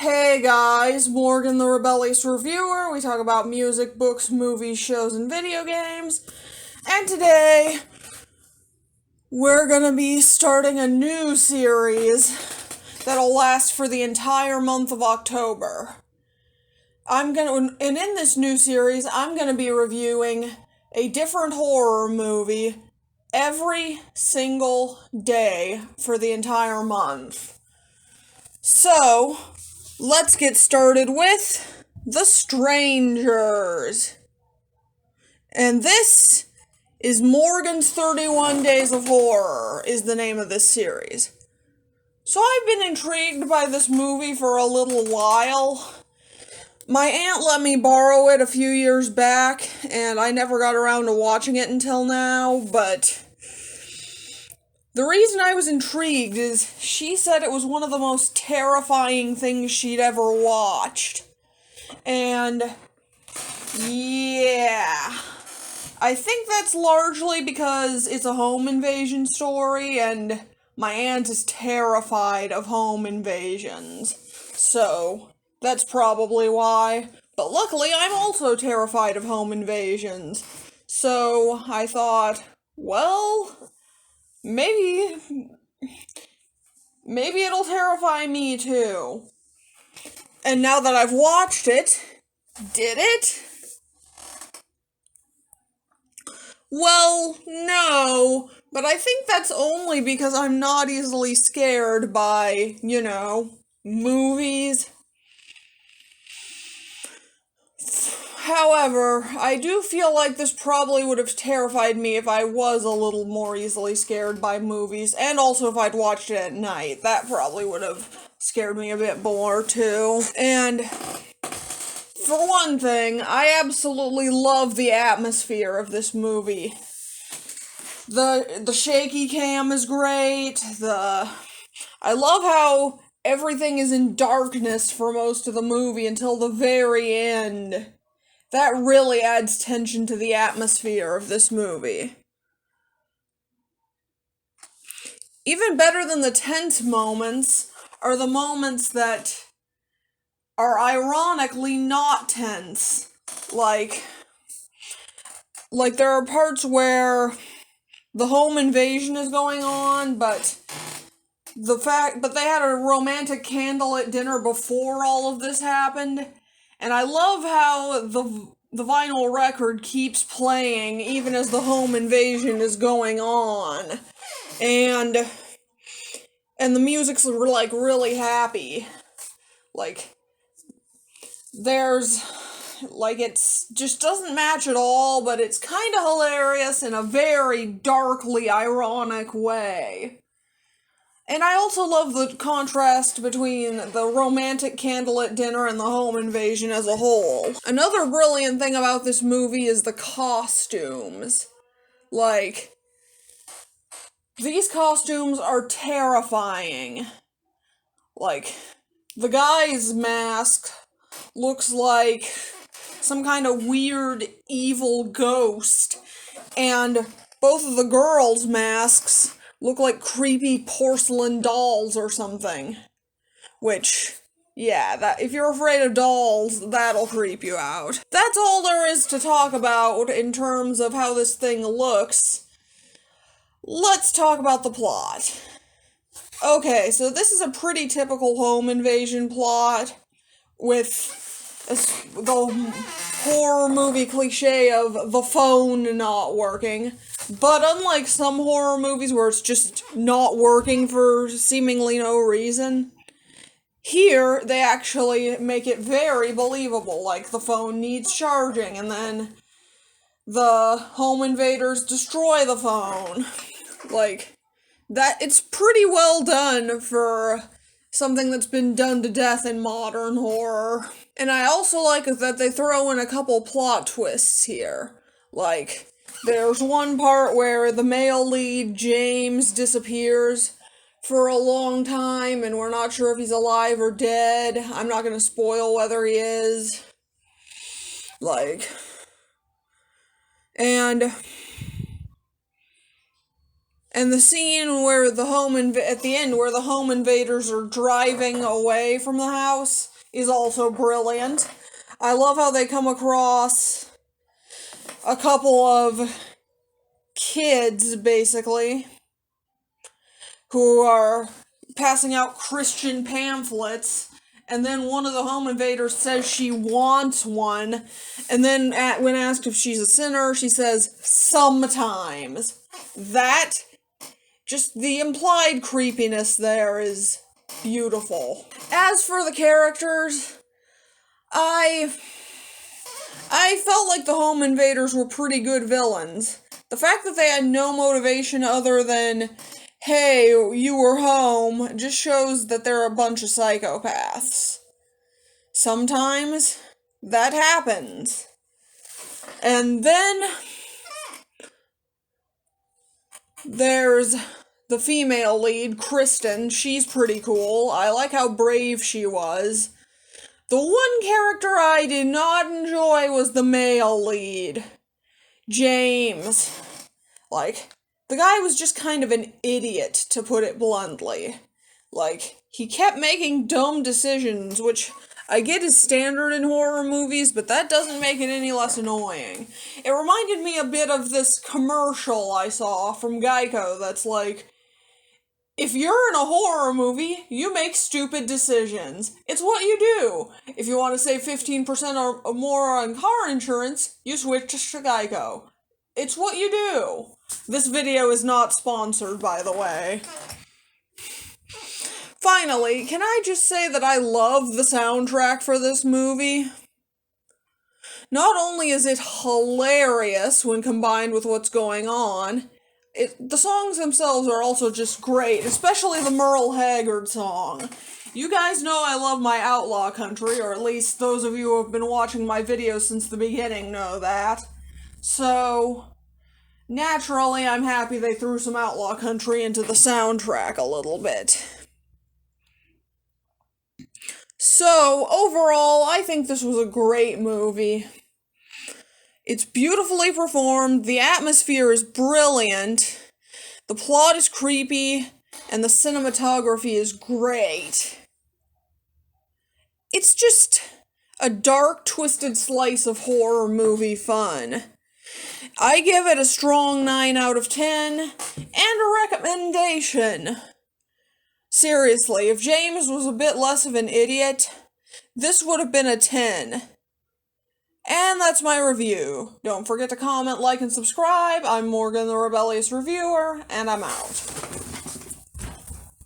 Hey guys, Morgan the Rebellious Reviewer. We talk about music, books, movies, shows, and video games. And today, we're gonna be starting a new series that'll last for the entire month of October. And in this new series, I'm gonna be reviewing a different horror movie every single day for the entire month. So, let's get started with The Strangers. And this is Morgan's 31 Days of Horror, is the name of this series. So I've been intrigued by this movie for a little while. My aunt let me borrow it a few years back, and I never got around to watching it until now, but the reason I was intrigued is she said it was one of the most terrifying things she'd ever watched. And yeah, I think that's largely because it's a home invasion story and my aunt is terrified of home invasions. So, that's probably why. But luckily, I'm also terrified of home invasions. So, I thought, well, maybe it'll terrify me too. And now that I've watched it, did it? Well, no, but I think that's only because I'm not easily scared by, movies. However, I do feel like this probably would have terrified me if I was a little more easily scared by movies, and also if I'd watched it at night. That probably would have scared me a bit more, too. And for one thing, I absolutely love the atmosphere of this movie. The shaky cam is great. I love how everything is in darkness for most of the movie until the very end. That really adds tension to the atmosphere of this movie. Even better than the tense moments are the moments that are ironically not tense. Like there are parts where the home invasion is going on, but they had a romantic candlelit dinner before all of this happened. And I love how the vinyl record keeps playing even as the home invasion is going on. And the music's like really happy. It's just doesn't match at all, but it's kind of hilarious in a very darkly ironic way. And I also love the contrast between the romantic candlelit dinner and the home invasion as a whole. Another brilliant thing about this movie is the costumes. These costumes are terrifying. The guy's mask looks like some kind of weird evil ghost, and both of the girls' masks look like creepy porcelain dolls or something. Which, yeah, if you're afraid of dolls, that'll creep you out. That's all there is to talk about in terms of how this thing looks. Let's talk about the plot. Okay, so this is a pretty typical home invasion plot with the horror movie cliche of the phone not working. But unlike some horror movies where it's just not working for seemingly no reason, here they actually make it very believable. Like, the phone needs charging, and then the home invaders destroy the phone. It's pretty well done for something that's been done to death in modern horror. And I also like that they throw in a couple plot twists here. There's one part where the male lead, James, disappears for a long time, and we're not sure if he's alive or dead. I'm not gonna spoil whether he is. And the scene where at the end where the home invaders are driving away from the house, is also brilliant. I love how they come across a couple of kids, basically, who are passing out Christian pamphlets, and then one of the home invaders says she wants one, and then when asked if she's a sinner, she says, sometimes. That, just the implied creepiness there is beautiful. As for the characters, I felt like the home invaders were pretty good villains. The fact that they had no motivation other than, hey, you were home, just shows that they're a bunch of psychopaths. Sometimes that happens. And then there's the female lead, Kristen. She's pretty cool. I like how brave she was. The one character I did not enjoy was the male lead, James. Like, the guy was just kind of an idiot, to put it bluntly. Like, he kept making dumb decisions, which I get is standard in horror movies, but that doesn't make it any less annoying. It reminded me a bit of this commercial I saw from Geico that's like, if you're in a horror movie, you make stupid decisions. It's what you do. If you want to save 15% or more on car insurance, you switch to Geico. It's what you do. This video is not sponsored, by the way. Finally, can I just say that I love the soundtrack for this movie? Not only is it hilarious when combined with what's going on, the songs themselves are also just great, especially the Merle Haggard song. You guys know I love my outlaw country, or at least those of you who have been watching my videos since the beginning know that. So, naturally, I'm happy they threw some outlaw country into the soundtrack a little bit. So, overall, I think this was a great movie. It's beautifully performed, the atmosphere is brilliant, the plot is creepy, and the cinematography is great. It's just a dark, twisted slice of horror movie fun. I give it a strong 9 out of 10, and a recommendation. Seriously, if James was a bit less of an idiot, this would have been a 10. And that's my review. Don't forget to comment, like, and subscribe. I'm Morgan the Rebellious Reviewer, and I'm out.